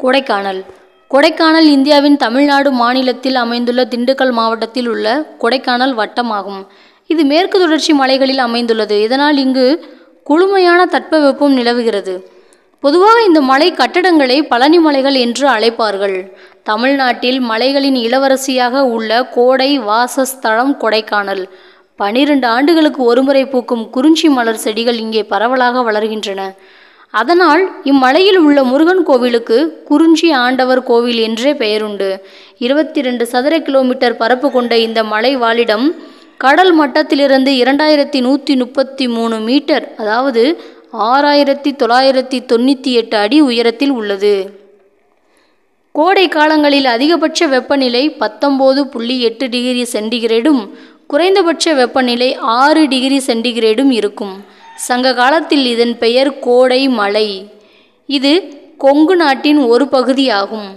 கொடைக்கானல். கொடைக்கானல் இந்தியாவின் தமிழ்நாடு மாநிலத்தில் அமைந்துள்ள திண்டுக்கல் மாவட்டத்தில் உள்ள கொடைக்கானல் வட்டமாகும். இது மேற்கு தொடர்ச்சி மலைகளில் அமைந்துள்ளது. இதனால் இங்கு குளுமையான தட்பவெப்பம் நிலவுகிறது. பொதுவாக இந்த மலை கட்டடங்களை பழனி மலைகள் என்று அழைப்பார்கள். தமிழ்நாட்டில் மலைகளின் இளவரசியாக உள்ள கோடை வாசஸ்தலம் கொடைக்கானல். 12 ஆண்டுகளுக்கு ஒருமுறை பூக்கும் குறிஞ்சி மலர் செடிகள் இங்கே பரவலாக வளர்கின்றன. அதனால் இம்மலையில் உள்ள முருகன் கோவிலுக்கு குறிஞ்சி ஆண்டவர் கோவில் என்றே பெயருண்டு. 22 சதுர கிலோமீட்டர் பரப்பு கொண்ட இந்த மலை வாழிடம் கடல் மட்டத்திலிருந்து 2133 மீட்டர், அதாவது 6998 அடி உயரத்தில் உள்ளது. கோடை காலங்களில் அதிகபட்ச வெப்பநிலை 19.8 டிகிரி சென்டிகிரேடும் குறைந்தபட்ச வெப்பநிலை 6 டிகிரி சென்டிகிரேடும் இருக்கும். சங்க காலத்தில் இதன் பெயர் கோடை மலை. இது கொங்கு நாட்டின் ஒரு பகுதியாகும்.